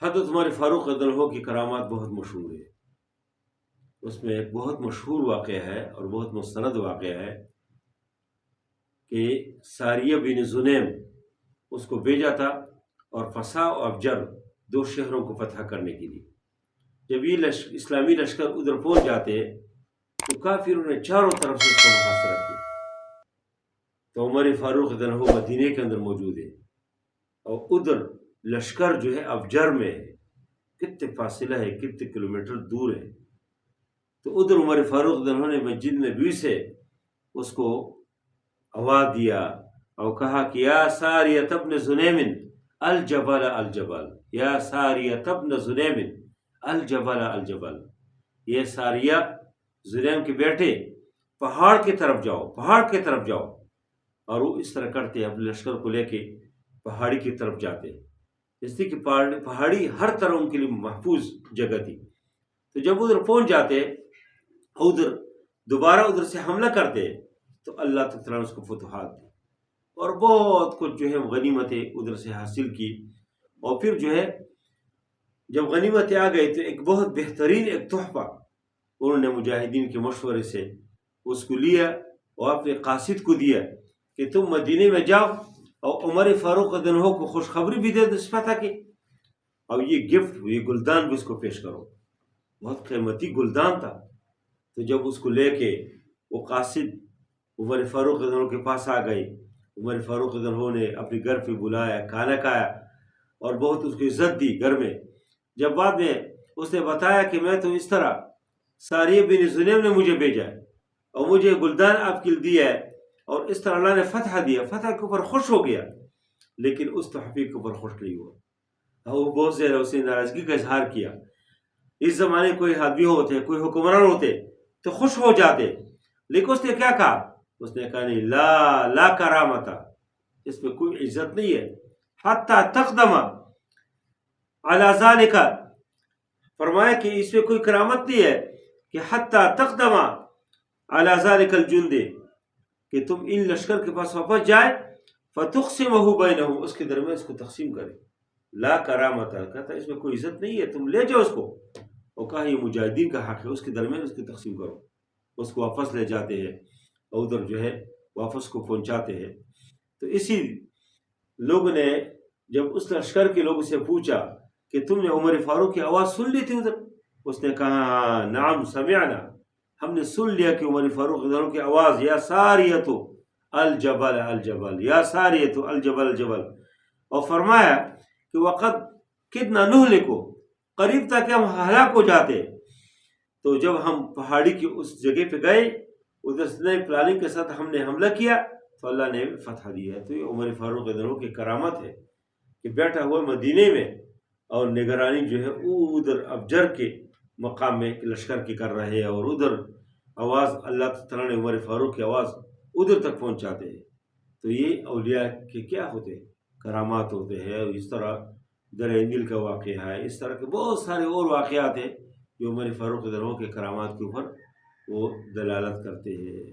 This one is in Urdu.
حضرت عمر فاروق رضی اللہ عنہ کی کرامات بہت مشہور ہے. اس میں ایک بہت مشہور واقعہ ہے اور بہت مستند واقعہ ہے کہ ساریہ بن زنیم اس کو بھیجا تھا اور فسا اور ابجر 2 شہروں کو فتح کرنے کے لیے. جب یہ اسلامی لشکر ادھر پہنچ جاتے تو کافروں نے چاروں طرف سے اس کا محاصرہ کیا. تو عمر فاروق رضی اللہ عنہ مدینے کے اندر موجود ہے اور ادھر لشکر جو ہے ابجر میں ہے. کتنے فاصلہ ہے، کتنے کلومیٹر دور ہے. تو ادھر عمر فاروق رضی اللہ عنہ نے مسجد نبوی سے اس کو آواز دیا اور کہا کہ یا ساریۃ ابن زنیم الجبل الجبل، یا ساریۃ ابن زنیم الجبل الجبل. یہ ساریہ زنیم کے بیٹے پہاڑ کی طرف جاؤ، پہاڑ کی طرف جاؤ. اور وہ اس طرح کرتے اپنے لشکر کو لے کے پہاڑی کی طرف جاتے، اس لیے کہ پہاڑی ہر طرح ان کے لیے محفوظ جگہ تھی. تو جب ادھر پہنچ جاتے ادھر دوبارہ ادھر سے حملہ کرتے تو اللہ تعالیٰ نے اس کو فتوحات دی اور بہت کچھ جو ہے غنیمتیں ادھر سے حاصل کی. اور پھر جو ہے جب غنیمتیں آ گئی تو ایک بہت بہترین ایک تحفہ انہوں نے مجاہدین کے مشورے سے اس کو لیا اور اپنے قاصد کو دیا کہ تم مدینے میں جاؤ اور عمر فاروق رضی اللہ عنہ کو خوشخبری بھی دے دو اس فتح کی، اور یہ گفٹ، یہ گلدان بھی اس کو پیش کرو. بہت قیمتی گلدان تھا. تو جب اس کو لے کے وہ قاصد عمر فاروق رضی اللہ عنہ کے پاس آ گئی، عمر فاروق رضی اللہ عنہ نے اپنے گھر پہ بلایا، کھانا کھایا اور بہت اس کو عزت دی گھر میں. جب بعد میں اس نے بتایا کہ میں تو اس طرح ساریہ بن زنیم نے مجھے بھیجا ہے اور مجھے گلدان آپ کے لیے دیا ہے اور اس طرح اللہ نے فتح دیا، فتح کے اوپر خوش ہو گیا، لیکن اس تحفے کے اوپر خوش نہیں ہوا. وہ بہت زیادہ اس نے ناراضگی کا اظہار کیا. اس زمانے کوئی آدمی ہوتے، کوئی حکمران ہوتے تو خوش ہو جاتے، لیکن اس نے کیا کہا؟ اس نے کہا نہیں، لا کرامت، اس میں کوئی عزت نہیں ہے. حتی تقدم علی ذالک، فرمایا کہ اس میں کوئی کرامت نہیں ہے کہ حتی تقدم علی ذالک الجند، کہ تم ان لشکر کے پاس واپس جائے فتقسمہ بینہم، اس کے درمیان اس کو تقسیم کرے. لا کرامت، کہتا ہے اس میں کوئی عزت نہیں ہے، تم لے جاؤ اس کو. اور کہا یہ مجاہدین کا حق ہے، اس کے درمیان اس کی تقسیم کرو. اس کو واپس لے جاتے ہیں اور ادھر جو ہے واپس کو پہنچاتے ہیں. تو اسی لوگوں نے جب اس لشکر کے لوگوں سے پوچھا کہ تم نے عمر فاروق کی آواز سن لی تھی ادھر؟ اس نے کہا نعم سمعنا، ہم نے سن لیا کہ عمر فاروق رضی اللہ عنہ کی آواز یا ساریۃ الجبل الجبل، یا ساریۃ الجبل الجبل. اور فرمایا کہ وقت کتنا نہلکو، قریب تک کہ ہم ہلاک ہو جاتے. تو جب ہم پہاڑی کی اس جگہ پہ گئے ادھر سے پلاننگ کے ساتھ ہم نے حملہ کیا تو اللہ نے فتح دیا. تو یہ عمر فاروق رضی اللہ عنہ کی کرامت ہے کہ بیٹھا ہوا مدینے میں اور نگرانی جو ہے ادھر ابجر کے مقام میں لشکر کی کر رہے ہیں، اور ادھر آواز اللہ تعالیٰ نے عمر فاروق کی آواز ادھر تک پہنچاتے ہیں. تو یہ اولیاء کے کیا ہوتے ہیں؟ کرامات ہوتے ہیں. اس طرح در انجیل کا واقعہ ہے، اس طرح کے بہت سارے اور واقعات ہیں جو عمر فاروق رضی اللہ عنہ کے کرامات کے اوپر وہ دلالت کرتے ہیں.